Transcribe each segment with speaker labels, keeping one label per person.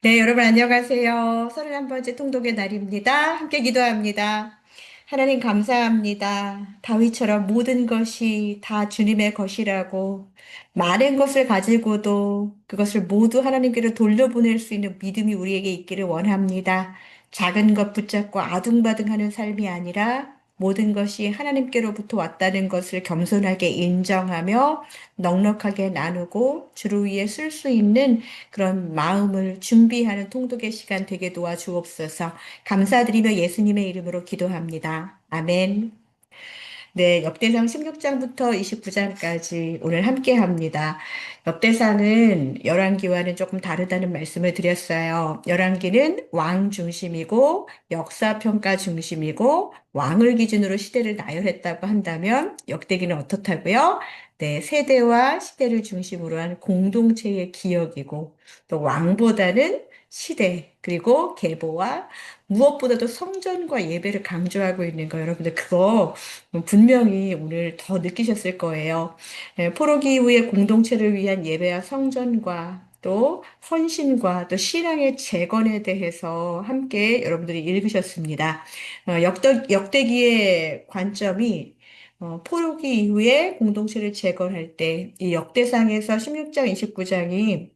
Speaker 1: 네, 여러분 안녕하세요. 31번째 통독의 날입니다. 함께 기도합니다. 하나님 감사합니다. 다윗처럼 모든 것이 다 주님의 것이라고 많은 것을 가지고도 그것을 모두 하나님께로 돌려보낼 수 있는 믿음이 우리에게 있기를 원합니다. 작은 것 붙잡고 아둥바둥하는 삶이 아니라 모든 것이 하나님께로부터 왔다는 것을 겸손하게 인정하며 넉넉하게 나누고 주를 위해 쓸 수 있는 그런 마음을 준비하는 통독의 시간 되게 도와주옵소서. 감사드리며 예수님의 이름으로 기도합니다. 아멘. 네, 역대상 16장부터 29장까지 오늘 함께 합니다. 역대상은 열왕기와는 조금 다르다는 말씀을 드렸어요. 열왕기는 왕 중심이고 역사평가 중심이고 왕을 기준으로 시대를 나열했다고 한다면 역대기는 어떻다고요? 네, 세대와 시대를 중심으로 한 공동체의 기억이고 또 왕보다는 시대 그리고 계보와 무엇보다도 성전과 예배를 강조하고 있는 거 여러분들 그거 분명히 오늘 더 느끼셨을 거예요. 포로기 이후의 공동체를 위한 예배와 성전과 또 헌신과 또 신앙의 재건에 대해서 함께 여러분들이 읽으셨습니다. 역대기의 관점이 포로기 이후에 공동체를 재건할 때 이 역대상에서 16장, 29장이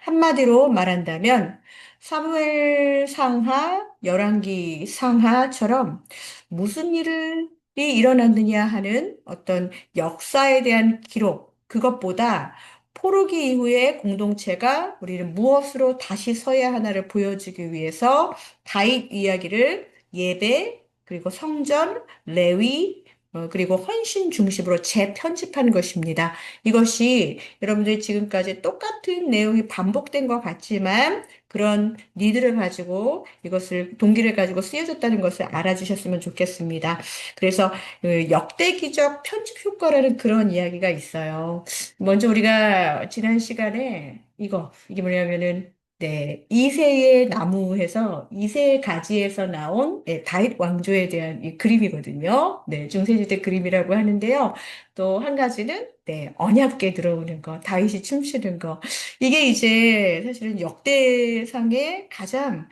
Speaker 1: 한마디로 말한다면 사무엘 상하, 열왕기 상하처럼 무슨 일이 일어났느냐 하는 어떤 역사에 대한 기록, 그것보다 포로기 이후의 공동체가 우리는 무엇으로 다시 서야 하나를 보여주기 위해서 다윗 이야기를 예배, 그리고 성전, 레위, 그리고 헌신 중심으로 재편집한 것입니다. 이것이 여러분들이 지금까지 똑같은 내용이 반복된 것 같지만 그런 니드를 가지고 이것을 동기를 가지고 쓰여졌다는 것을 알아주셨으면 좋겠습니다. 그래서 그 역대기적 편집 효과라는 그런 이야기가 있어요. 먼저 우리가 지난 시간에 이게 뭐냐면은 네, 이세의 나무에서 이세의 가지에서 나온 다윗 왕조에 대한 이 그림이거든요. 네, 중세시대 그림이라고 하는데요. 또 한 가지는 네, 언약궤 들어오는 거, 다윗이 춤추는 거. 이게 이제 사실은 역대상의 가장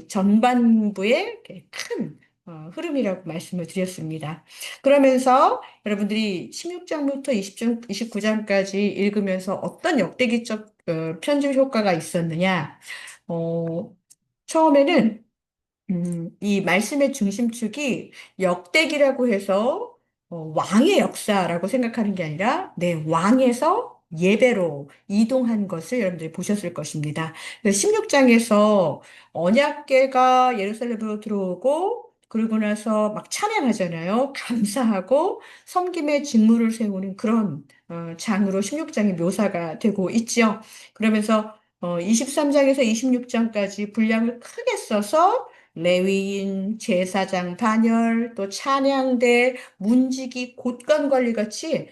Speaker 1: 전반부의 큰 흐름이라고 말씀을 드렸습니다. 그러면서 여러분들이 16장부터 20장, 29장까지 읽으면서 어떤 역대기적 편집 효과가 있었느냐? 어, 처음에는 이 말씀의 중심축이 역대기라고 해서 왕의 역사라고 생각하는 게 아니라 왕에서 예배로 이동한 것을 여러분들이 보셨을 것입니다. 16장에서 언약궤가 예루살렘으로 들어오고 그러고 나서 막 찬양하잖아요. 감사하고 섬김의 직무를 세우는 그런 장으로 16장이 묘사가 되고 있죠. 그러면서 23장에서 26장까지 분량을 크게 써서 레위인, 제사장 반열, 또 찬양대, 문지기, 곳간 관리 같이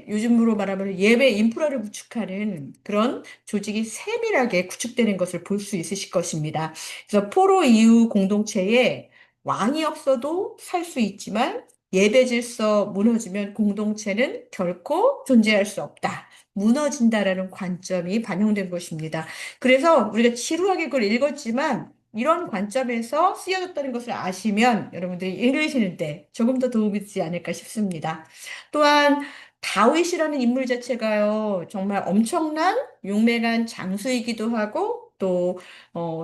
Speaker 1: 요즘으로 말하면 예배 인프라를 구축하는 그런 조직이 세밀하게 구축되는 것을 볼 수 있으실 것입니다. 그래서 포로 이후 공동체에 왕이 없어도 살 수 있지만 예배 질서 무너지면 공동체는 결코 존재할 수 없다. 무너진다라는 관점이 반영된 것입니다. 그래서 우리가 지루하게 그걸 읽었지만 이런 관점에서 쓰여졌다는 것을 아시면 여러분들이 읽으시는데 조금 더 도움이 되지 않을까 싶습니다. 또한 다윗이라는 인물 자체가요, 정말 엄청난 용맹한 장수이기도 하고 또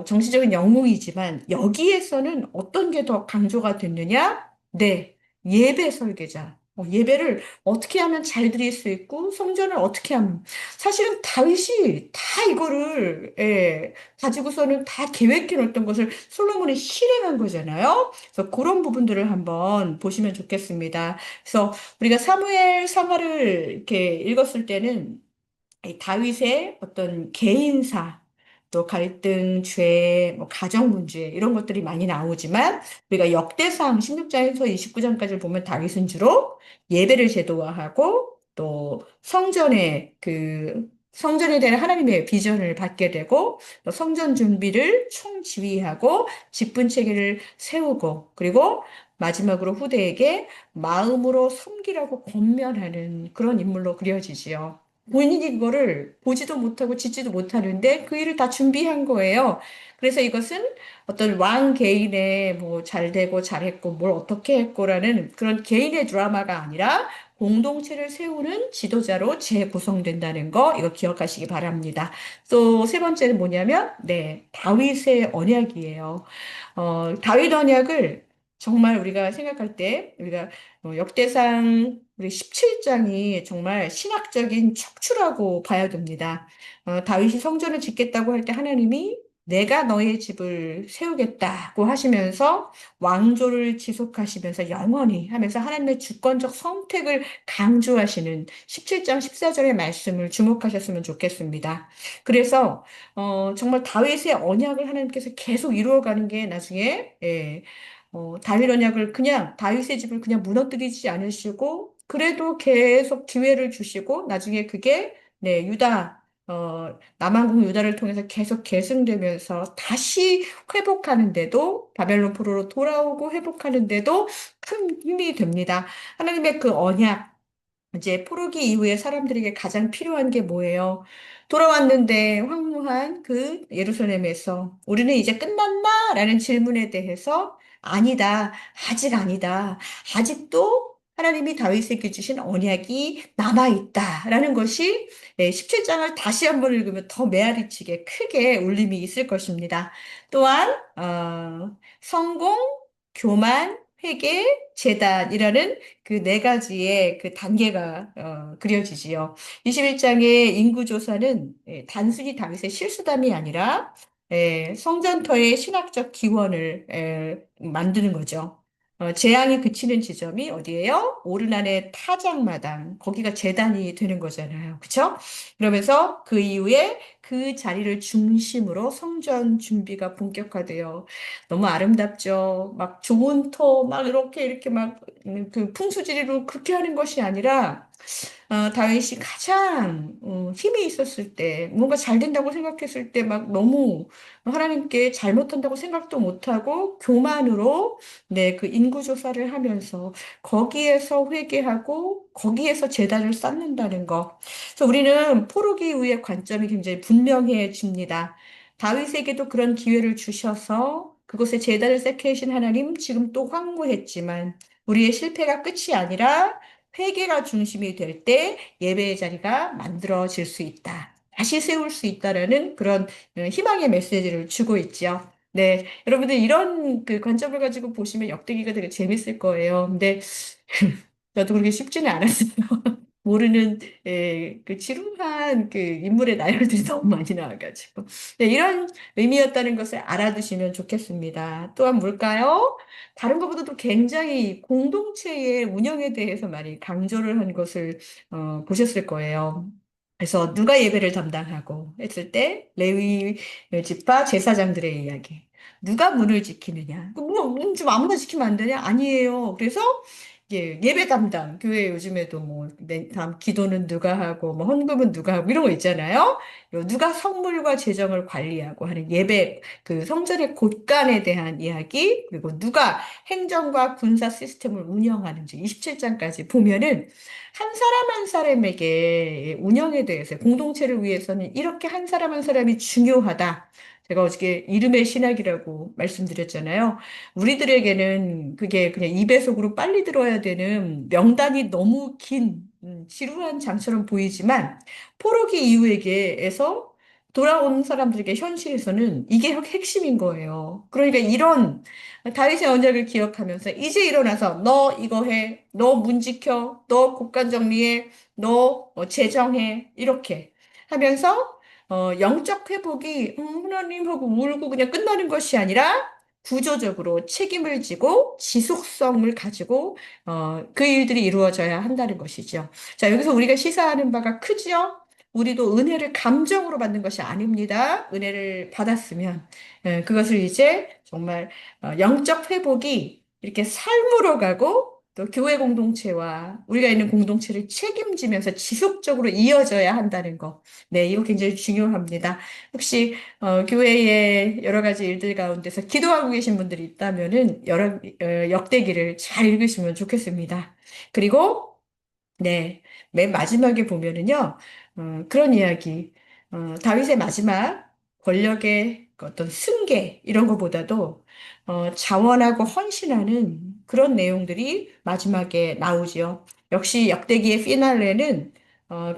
Speaker 1: 정치적인 영웅이지만 여기에서는 어떤 게 더 강조가 됐느냐? 네, 예배 설계자. 예배를 어떻게 하면 잘 드릴 수 있고 성전을 어떻게 하면 사실은 다윗이 다 이거를 가지고서는 다 계획해 놓았던 것을 솔로몬이 실행한 거잖아요. 그래서 그런 부분들을 한번 보시면 좋겠습니다. 그래서 우리가 사무엘 상하를 이렇게 읽었을 때는 이 다윗의 어떤 개인사, 또 갈등, 죄, 뭐 가정 문제 이런 것들이 많이 나오지만 우리가 역대상 16장에서 29장까지 보면 다윗은 주로 예배를 제도화하고 또 성전에 대한 하나님의 비전을 받게 되고 또 성전 준비를 총지휘하고 직분 체계를 세우고 그리고 마지막으로 후대에게 마음으로 섬기라고 권면하는 그런 인물로 그려지지요. 본인이 그거를 보지도 못하고 짓지도 못하는데 그 일을 다 준비한 거예요. 그래서 이것은 어떤 왕 개인의 뭐 잘 되고 잘했고 뭘 어떻게 했고라는 그런 개인의 드라마가 아니라 공동체를 세우는 지도자로 재구성된다는 거 이거 기억하시기 바랍니다. 또 세 번째는 뭐냐면 네, 다윗의 언약이에요. 다윗 언약을 정말 우리가 생각할 때 우리가 역대상 우리 17장이 정말 신학적인 척추라고 봐야 됩니다. 다윗이 성전을 짓겠다고 할 때 하나님이 내가 너의 집을 세우겠다고 하시면서 왕조를 지속하시면서 영원히 하면서 하나님의 주권적 선택을 강조하시는 17장 14절의 말씀을 주목하셨으면 좋겠습니다. 그래서 정말 다윗의 언약을 하나님께서 계속 이루어가는 게 나중에 다윗 언약을 그냥 다윗의 집을 그냥 무너뜨리지 않으시고 그래도 계속 기회를 주시고 나중에 그게 네, 남왕국 유다를 통해서 계속 계승되면서 다시 회복하는데도 바벨론 포로로 돌아오고 회복하는데도 큰 힘이 됩니다. 하나님의 그 언약 이제 포로기 이후에 사람들에게 가장 필요한 게 뭐예요? 돌아왔는데 황무한 그 예루살렘에서 우리는 이제 끝났나? 라는 질문에 대해서 아니다. 아직 아니다. 아직도 하나님이 다윗에게 주신 언약이 남아있다. 라는 것이 17장을 다시 한번 읽으면 더 메아리치게 크게 울림이 있을 것입니다. 또한 성공, 교만, 회개, 재단이라는 그 네 가지의 그 단계가 그려지지요. 21장의 인구조사는 단순히 다윗의 실수담이 아니라 성전터의 신학적 기원을 만드는 거죠. 재앙이 그치는 지점이 어디예요? 오르난의 타작마당. 거기가 재단이 되는 거잖아요. 그쵸? 그러면서 그 이후에 그 자리를 중심으로 성전 준비가 본격화돼요. 너무 아름답죠. 막 좋은 터막 이렇게 막 그 풍수지리로 그렇게 하는 것이 아니라 다윗이 가장 힘이 있었을 때, 뭔가 잘 된다고 생각했을 때 막 너무 하나님께 잘못한다고 생각도 못하고 교만으로 네, 그 인구조사를 하면서 거기에서 회개하고 거기에서 제단을 쌓는다는 거. 그래서 우리는 포로기 이후의 관점이 굉장히 분명해집니다. 다윗에게도 그런 기회를 주셔서 그곳에 제단을 쌓게 하신 하나님 지금 또 황무했지만 우리의 실패가 끝이 아니라 회개가 중심이 될 때 예배의 자리가 만들어질 수 있다. 다시 세울 수 있다라는 그런 희망의 메시지를 주고 있죠. 네, 여러분들 이런 그 관점을 가지고 보시면 역대기가 되게 재밌을 거예요. 근데 저도 그렇게 쉽지는 않았어요. 모르는 그 지루한 그 인물의 나열들이 너무 많이 나와가지고 네, 이런 의미였다는 것을 알아두시면 좋겠습니다. 또한 뭘까요? 다른 것보다도 굉장히 공동체의 운영에 대해서 많이 강조를 한 것을 보셨을 거예요. 그래서 누가 예배를 담당하고 했을 때 레위 지파 제사장들의 이야기. 누가 문을 지키느냐? 좀 아무나 지키면 안 되냐? 아니에요. 그래서 예배 담당, 교회 요즘에도 뭐, 다음 기도는 누가 하고, 뭐, 헌금은 누가 하고, 이런 거 있잖아요. 누가 성물과 재정을 관리하고 하는 예배, 그 성전의 곳간에 대한 이야기, 그리고 누가 행정과 군사 시스템을 운영하는지 27장까지 보면은 한 사람 한 사람에게 운영에 대해서 공동체를 위해서는 이렇게 한 사람 한 사람이 중요하다. 제가 어저께 이름의 신학이라고 말씀드렸잖아요. 우리들에게는 그게 그냥 2배속으로 빨리 들어야 되는 명단이 너무 긴 지루한 장처럼 보이지만 포로기 이후에게에서 돌아온 사람들에게 현실에서는 이게 핵심인 거예요. 그러니까 이런 다윗의 언약을 기억하면서 이제 일어나서 너 이거 해, 너 문 지켜, 너 국간 정리해, 너 재정해 이렇게 하면서 영적 회복이 하나님하고 울고 그냥 끝나는 것이 아니라 구조적으로 책임을 지고 지속성을 가지고 그 일들이 이루어져야 한다는 것이죠. 자, 여기서 우리가 시사하는 바가 크죠? 우리도 은혜를 감정으로 받는 것이 아닙니다. 은혜를 받았으면 그것을 이제 정말 영적 회복이 이렇게 삶으로 가고 또 교회 공동체와 우리가 있는 공동체를 책임지면서 지속적으로 이어져야 한다는 거. 네, 이거 굉장히 중요합니다. 혹시 교회의 여러 가지 일들 가운데서 기도하고 계신 분들이 있다면은 역대기를 잘 읽으시면 좋겠습니다. 그리고 네, 맨 마지막에 보면은요. 그런 이야기. 다윗의 마지막 권력의 그 어떤 승계, 이런 것보다도, 자원하고 헌신하는 그런 내용들이 마지막에 나오지요. 역시 역대기의 피날레는,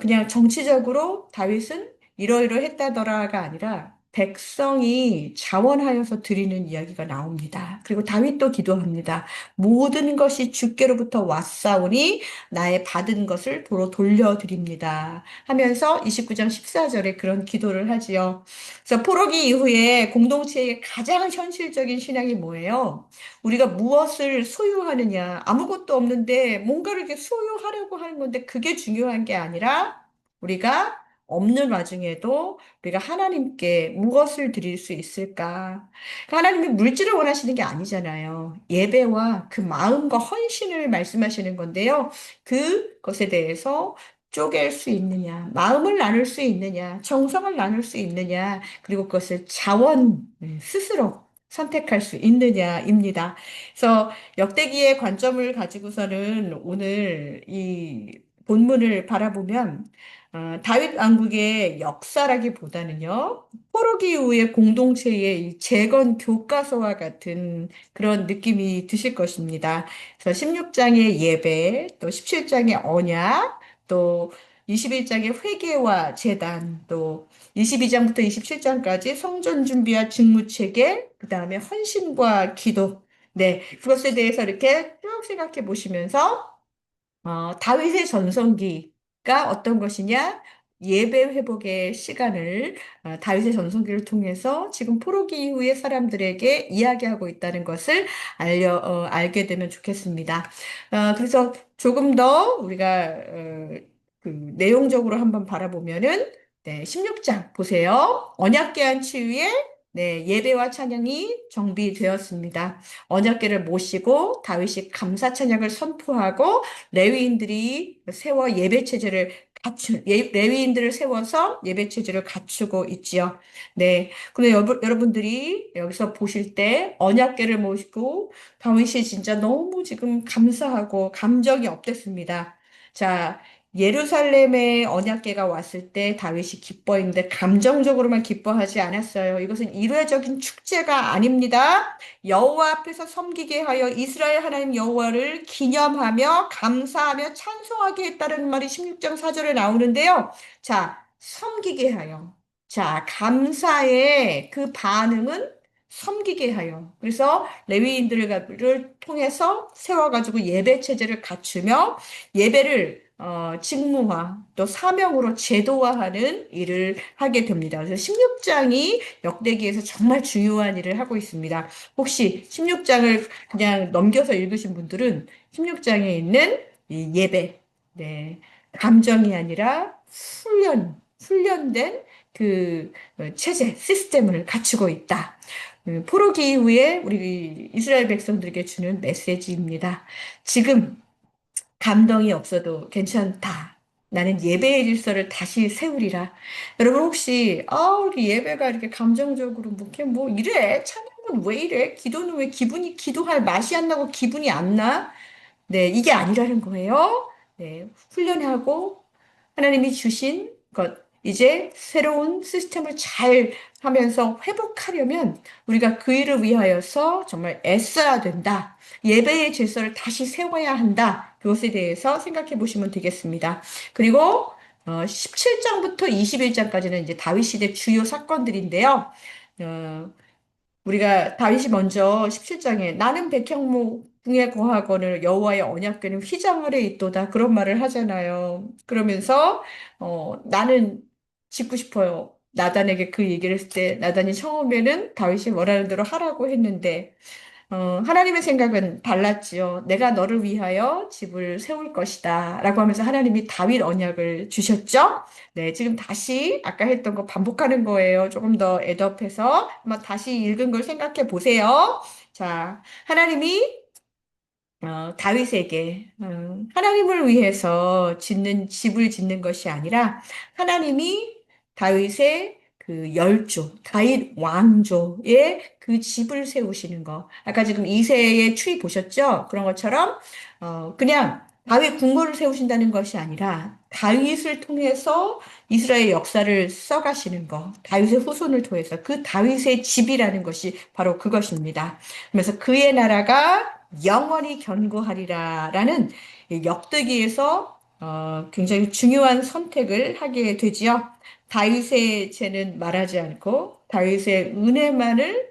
Speaker 1: 그냥 정치적으로 다윗은 이러이러했다더라가 아니라, 백성이 자원하여서 드리는 이야기가 나옵니다. 그리고 다윗도 기도합니다. 모든 것이 주께로부터 왔사오니 나의 받은 것을 도로 돌려드립니다. 하면서 29장 14절에 그런 기도를 하지요. 그래서 포로기 이후에 공동체의 가장 현실적인 신앙이 뭐예요? 우리가 무엇을 소유하느냐? 아무것도 없는데 뭔가를 이렇게 소유하려고 하는 건데 그게 중요한 게 아니라 우리가 없는 와중에도 우리가 하나님께 무엇을 드릴 수 있을까? 하나님이 물질을 원하시는 게 아니잖아요. 예배와 그 마음과 헌신을 말씀하시는 건데요. 그것에 대해서 쪼갤 수 있느냐, 마음을 나눌 수 있느냐, 정성을 나눌 수 있느냐, 그리고 그것을 자원 스스로 선택할 수 있느냐입니다. 그래서 역대기의 관점을 가지고서는 오늘 이 본문을 바라보면 다윗 왕국의 역사라기보다는요, 포로기 이후의 공동체의 이 재건 교과서와 같은 그런 느낌이 드실 것입니다. 그래서 16장의 예배, 또 17장의 언약, 또 21장의 회개와 제단, 또 22장부터 27장까지 성전 준비와 직무 체계, 그 다음에 헌신과 기도. 네, 그것에 대해서 이렇게 쭉 생각해 보시면서 다윗의 전성기가 어떤 것이냐? 예배 회복의 시간을 다윗의 전성기를 통해서 지금 포로기 이후의 사람들에게 이야기하고 있다는 것을 알게 되면 좋겠습니다. 그래서 조금 더 우리가 그 내용적으로 한번 바라보면은 네, 16장 보세요. 언약궤한 치유에 네, 예배와 찬양이 정비되었습니다. 언약궤를 모시고 다윗이 감사 찬양을 선포하고 레위인들이 세워 예배 체제를 레위인들을 세워서 예배 체제를 갖추고 있지요. 네. 근데 여러분들이 여기서 보실 때 언약궤를 모시고 다윗이 진짜 너무 지금 감사하고 감정이 업됐습니다. 자, 예루살렘에 언약궤가 왔을 때 다윗이 기뻐했는데 감정적으로만 기뻐하지 않았어요. 이것은 일회적인 축제가 아닙니다. 여호와 앞에서 섬기게 하여 이스라엘 하나님 여호와를 기념하며 감사하며 찬송하게 했다는 말이 16장 4절에 나오는데요. 자, 섬기게 하여. 자, 감사의 그 반응은 섬기게 하여. 그래서 레위인들을 통해서 세워가지고 예배 체제를 갖추며 예배를 직무화 또 사명으로 제도화하는 일을 하게 됩니다. 그래서 16장이 역대기에서 정말 중요한 일을 하고 있습니다. 혹시 16장을 그냥 넘겨서 읽으신 분들은 16장에 있는 이 예배, 네, 감정이 아니라 훈련된 그 체제, 시스템을 갖추고 있다. 포로기 이후에 우리 이스라엘 백성들에게 주는 메시지입니다. 지금 감동이 없어도 괜찮다. 나는 예배의 질서를 다시 세우리라. 여러분 혹시 우리 예배가 이렇게 감정적으로 뭐 이래? 찬양은 왜 이래? 기도는 왜 기도할 맛이 안 나고 기분이 안 나? 네, 이게 아니라는 거예요. 네, 훈련하고 하나님이 주신 것, 이제 새로운 시스템을 잘 하면서 회복하려면 우리가 그 일을 위하여서 정말 애써야 된다. 예배의 질서를 다시 세워야 한다. 그것에 대해서 생각해 보시면 되겠습니다. 그리고 17장부터 21장까지는 이제 다윗 시대 주요 사건들인데요. 어, 우리가 다윗이 먼저 17장에 나는 백향목에 거하거늘 여호와의 언약궤는 휘장 아래 있도다 그런 말을 하잖아요. 그러면서 나는 짓고 싶어요. 나단에게 그 얘기를 했을 때 나단이 처음에는 다윗이 원하는 대로 하라고 했는데 하나님의 생각은 달랐지요. 내가 너를 위하여 집을 세울 것이다. 라고 하면서 하나님이 다윗 언약을 주셨죠. 네, 지금 다시 아까 했던 거 반복하는 거예요. 조금 더 애드업해서 한번 다시 읽은 걸 생각해 보세요. 자, 하나님이 다윗에게 하나님을 위해서 집을 짓는 것이 아니라 하나님이 다윗의 그 열조, 다윗 왕조의 그 집을 세우시는 거. 아까 지금 이세의 추위 보셨죠? 그런 것처럼 그냥 다윗 궁궐을 세우신다는 것이 아니라 다윗을 통해서 이스라엘 역사를 써가시는 것, 다윗의 후손을 통해서 그 다윗의 집이라는 것이 바로 그것입니다. 그래서 그의 나라가 영원히 견고하리라라는 이 역대기에서 굉장히 중요한 선택을 하게 되지요. 다윗의 죄는 말하지 않고 다윗의 은혜만을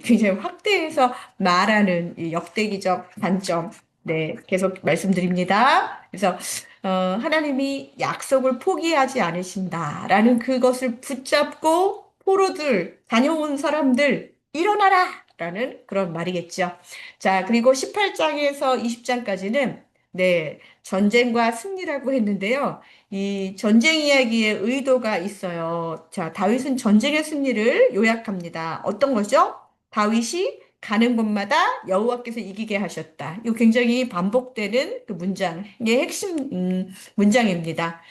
Speaker 1: 굉장히 확대해서 말하는 이 역대기적 관점, 네, 계속 말씀드립니다. 그래서 하나님이 약속을 포기하지 않으신다라는 그것을 붙잡고 포로들, 다녀온 사람들 일어나라라는 그런 말이겠죠. 자, 그리고 18장에서 20장까지는 네, 전쟁과 승리라고 했는데요. 이 전쟁 이야기의 의도가 있어요. 자, 다윗은 전쟁의 승리를 요약합니다. 어떤 거죠? 다윗이 가는 곳마다 여호와께서 이기게 하셨다. 이거 굉장히 반복되는 그 문장의 핵심 문장입니다.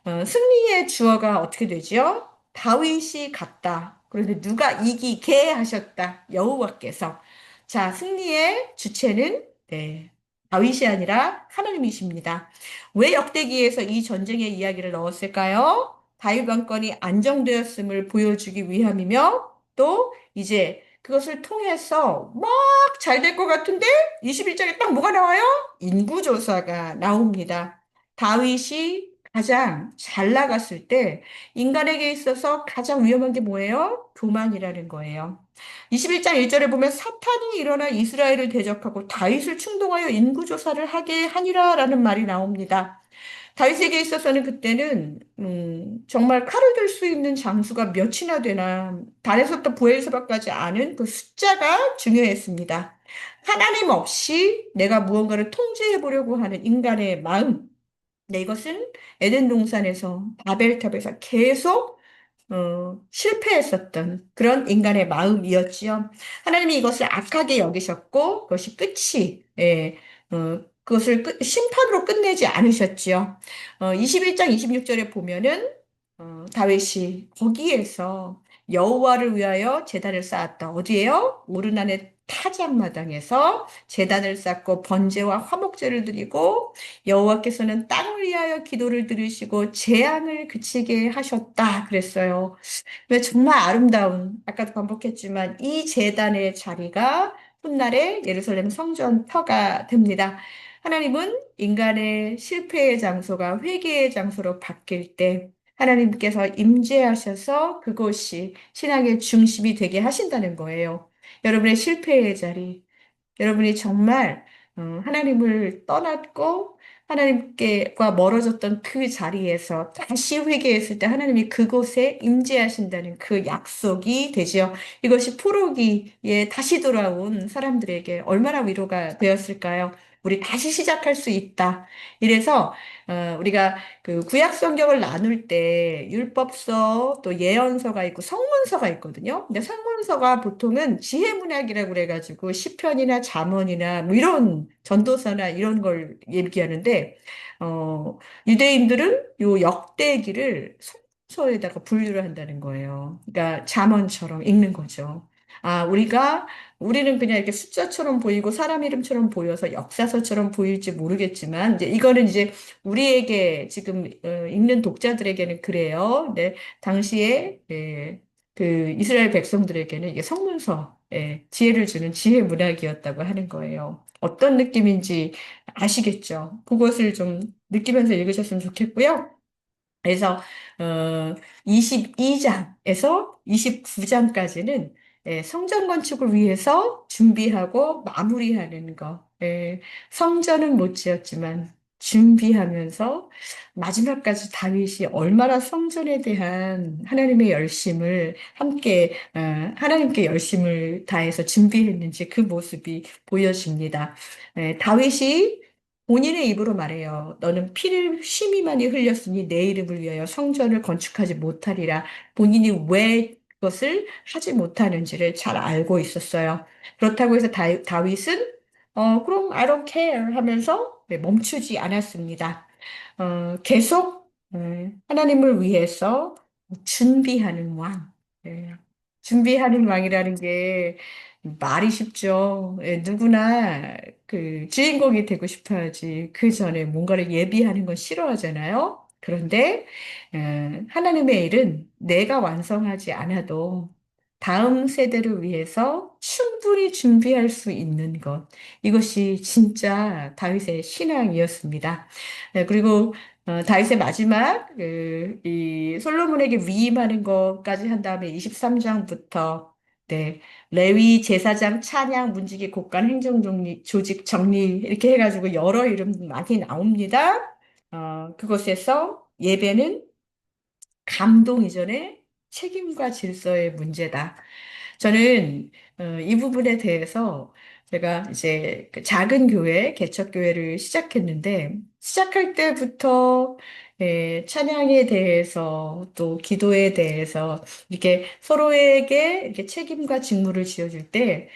Speaker 1: 승리의 주어가 어떻게 되죠? 다윗이 갔다. 그런데 누가 이기게 하셨다. 여호와께서. 자, 승리의 주체는 네, 다윗이 아니라 하나님이십니다. 왜 역대기에서 이 전쟁의 이야기를 넣었을까요? 다윗 왕권이 안정되었음을 보여주기 위함이며 또 이제 그것을 통해서 막 잘 될 것 같은데 21장에 딱 뭐가 나와요? 인구조사가 나옵니다. 다윗이 가장 잘 나갔을 때 인간에게 있어서 가장 위험한 게 뭐예요? 교만이라는 거예요. 21장 1절에 보면 사탄이 일어나 이스라엘을 대적하고 다윗을 충동하여 인구조사를 하게 하니라라는 말이 나옵니다. 다윗에게 있어서는 그때는 정말 칼을 들 수 있는 장수가 몇이나 되나 단에서부터 부엘세바까지 아는 그 숫자가 중요했습니다. 하나님 없이 내가 무언가를 통제해 보려고 하는 인간의 마음. 네, 이것은 에덴 동산에서 바벨탑에서 계속 실패했었던 그런 인간의 마음이었지요. 하나님이 이것을 악하게 여기셨고, 그것이 끝이, 예, 그것을 심판으로 끝내지 않으셨지요. 21장 26절에 보면은, 다윗이 거기에서 여호와를 위하여 제단을 쌓았다. 어디에요? 오르난의 타작마당에서 제단을 쌓고 번제와 화목제를 드리고 여호와께서는 땅을 위하여 기도를 들으시고 재앙을 그치게 하셨다 그랬어요. 왜 정말 아름다운, 아까도 반복했지만 이 제단의 자리가 훗날에 예루살렘 성전 터가 됩니다. 하나님은 인간의 실패의 장소가 회개의 장소로 바뀔 때 하나님께서 임재하셔서 그곳이 신앙의 중심이 되게 하신다는 거예요. 여러분의 실패의 자리, 여러분이 정말 하나님을 떠났고 하나님께과 멀어졌던 그 자리에서 다시 회개했을 때 하나님이 그곳에 임재하신다는 그 약속이 되지요. 이것이 포로기에 다시 돌아온 사람들에게 얼마나 위로가 되었을까요? 우리 다시 시작할 수 있다. 이래서 우리가 그 구약 성경을 나눌 때 율법서 또 예언서가 있고 성문서가 있거든요. 근데 성문서가 보통은 지혜문학이라고 그래가지고 시편이나 잠언이나 뭐 이런 전도서나 이런 걸 얘기하는데 어, 유대인들은 요 역대기를 성서에다가 분류를 한다는 거예요. 그러니까 잠언처럼 읽는 거죠. 아, 우리는 그냥 이렇게 숫자처럼 보이고 사람 이름처럼 보여서 역사서처럼 보일지 모르겠지만 이제 이거는 이제 우리에게 지금 읽는 독자들에게는 그래요. 네, 당시에 그 이스라엘 백성들에게는 이게 성문서, 지혜를 주는 지혜 문학이었다고 하는 거예요. 어떤 느낌인지 아시겠죠? 그것을 좀 느끼면서 읽으셨으면 좋겠고요. 그래서 22장에서 29장까지는 성전 건축을 위해서 준비하고 마무리하는 거. 성전은 못 지었지만 준비하면서 마지막까지 다윗이 얼마나 성전에 대한 하나님의 열심을 함께 하나님께 열심을 다해서 준비했는지 그 모습이 보여집니다. 다윗이 본인의 입으로 말해요. 너는 피를 심히 많이 흘렸으니 내 이름을 위하여 성전을 건축하지 못하리라. 본인이 왜 그것을 하지 못하는지를 잘 알고 있었어요. 그렇다고 해서 다윗은 그럼 I don't care 하면서 네, 멈추지 않았습니다. 계속 하나님을 위해서 준비하는 왕. 네. 준비하는 왕이라는 게 말이 쉽죠. 예, 누구나 그 주인공이 되고 싶어 하지. 그 전에 뭔가를 예비하는 건 싫어하잖아요. 그런데 하나님의 일은 내가 완성하지 않아도 다음 세대를 위해서 충분히 준비할 수 있는 것. 이것이 진짜 다윗의 신앙이었습니다. 그리고 다윗의 마지막 이 솔로몬에게 위임하는 것까지 한 다음에 23장부터 네, 레위 제사장 찬양 문지기 곡간 행정 정리 조직 정리 이렇게 해가지고 여러 이름 많이 나옵니다. 그것에서 예배는 감동 이전에 책임과 질서의 문제다. 저는 이 부분에 대해서 제가 이제 그 작은 교회, 개척교회를 시작했는데, 시작할 때부터 찬양에 대해서 또 기도에 대해서 이렇게 서로에게 이렇게 책임과 직무를 지어줄 때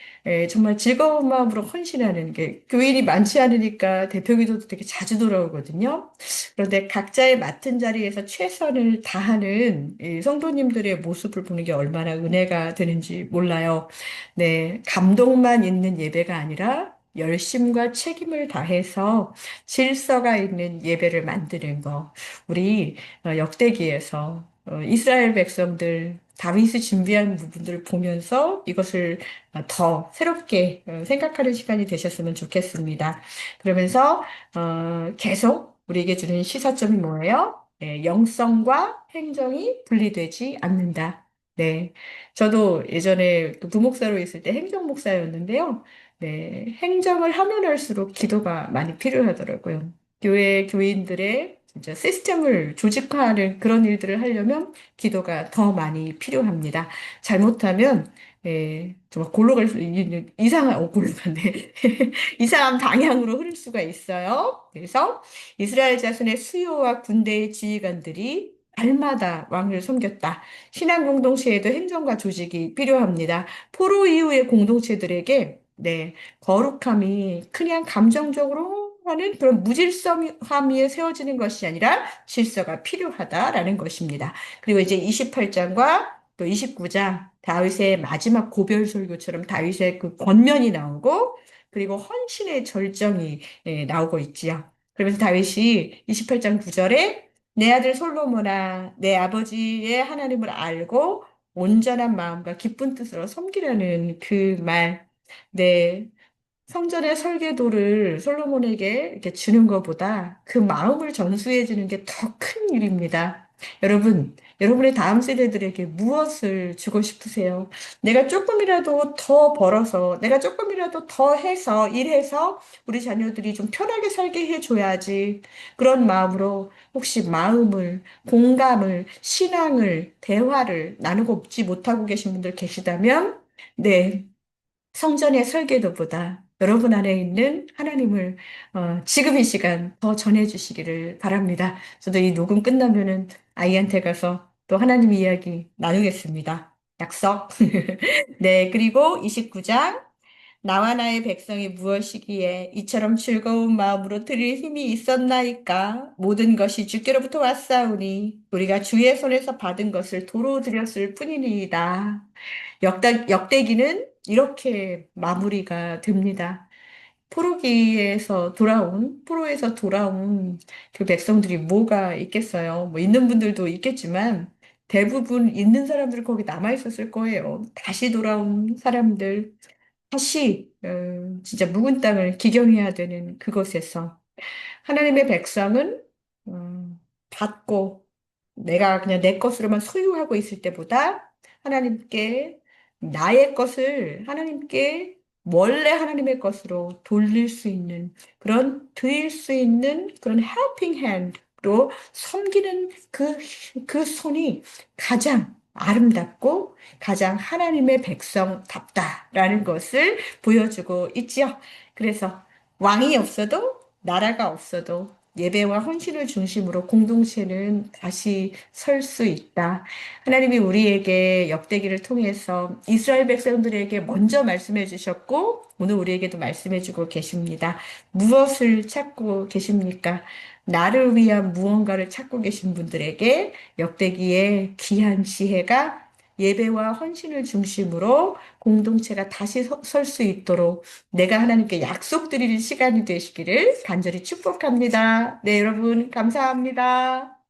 Speaker 1: 정말 즐거운 마음으로 헌신하는 게 교인이 많지 않으니까 대표기도도 되게 자주 돌아오거든요. 그런데 각자의 맡은 자리에서 최선을 다하는 이 성도님들의 모습을 보는 게 얼마나 은혜가 되는지 몰라요. 네, 감동만 있는 예배가 아니라 열심과 책임을 다해서 질서가 있는 예배를 만드는 거. 우리 역대기에서 이스라엘 백성들 다윗이 준비한 부분들을 보면서 이것을 더 새롭게 생각하는 시간이 되셨으면 좋겠습니다. 그러면서 계속 우리에게 주는 시사점이 뭐예요? 네, 영성과 행정이 분리되지 않는다. 네. 저도 예전에 그 부목사로 있을 때 행정 목사였는데요. 네. 행정을 하면 할수록 기도가 많이 필요하더라고요. 교회 교인들의 진짜 시스템을 조직화하는 그런 일들을 하려면 기도가 더 많이 필요합니다. 잘못하면 정말 골로 갈 수 있는 골로 갔네. 이상한 방향으로 흐를 수가 있어요. 그래서 이스라엘 자손의 수요와 군대의 지휘관들이 날마다 왕을 섬겼다. 신앙 공동체에도 행정과 조직이 필요합니다. 포로 이후의 공동체들에게 거룩함이 그냥 감정적으로 하는 그런 무질서함 위에 세워지는 것이 아니라 질서가 필요하다라는 것입니다. 그리고 이제 28장과 또 29장 다윗의 마지막 고별 설교처럼 다윗의 그 권면이 나오고 그리고 헌신의 절정이 나오고 있지요. 그러면서 다윗이 28장 9절에 내 아들 솔로몬아 내 아버지의 하나님을 알고 온전한 마음과 기쁜 뜻으로 섬기라는 그 말. 네, 성전의 설계도를 솔로몬에게 이렇게 주는 것보다 그 마음을 전수해 주는 게 더 큰 일입니다. 여러분, 여러분의 다음 세대들에게 무엇을 주고 싶으세요? 내가 조금이라도 더 벌어서, 내가 조금이라도 더 해서, 일해서 우리 자녀들이 좀 편하게 살게 해줘야지. 그런 마음으로 혹시 마음을, 공감을, 신앙을, 대화를 나누고 지 못하고 계신 분들 계시다면, 네. 성전의 설계도보다 여러분 안에 있는 하나님을 지금 이 시간 더 전해주시기를 바랍니다. 저도 이 녹음 끝나면은 아이한테 가서 또 하나님 이야기 나누겠습니다. 약속. 네, 그리고 29장. 나와 나의 백성이 무엇이기에 이처럼 즐거운 마음으로 드릴 힘이 있었나이까? 모든 것이 주께로부터 왔사오니 우리가 주의 손에서 받은 것을 도로 드렸을 뿐이니이다. 역대기는 이렇게 마무리가 됩니다. 포로에서 돌아온 그 백성들이 뭐가 있겠어요? 뭐 있는 분들도 있겠지만 대부분 있는 사람들은 거기 남아 있었을 거예요. 다시 돌아온 사람들, 다시 진짜 묵은 땅을 기경해야 되는 그곳에서 하나님의 백성은 받고 내가 그냥 내 것으로만 소유하고 있을 때보다 하나님께 나의 것을 하나님께 원래 하나님의 것으로 돌릴 수 있는 드릴 수 있는 그런 helping hand로 섬기는 그 손이 가장 아름답고 가장 하나님의 백성답다라는 것을 보여주고 있지요. 그래서 왕이 없어도 나라가 없어도 예배와 헌신을 중심으로 공동체는 다시 설 수 있다. 하나님이 우리에게 역대기를 통해서 이스라엘 백성들에게 먼저 말씀해 주셨고, 오늘 우리에게도 말씀해 주고 계십니다. 무엇을 찾고 계십니까? 나를 위한 무언가를 찾고 계신 분들에게 역대기의 귀한 지혜가 예배와 헌신을 중심으로 공동체가 다시 설 수 있도록 내가 하나님께 약속드리는 시간이 되시기를 간절히 축복합니다. 네, 여러분, 감사합니다.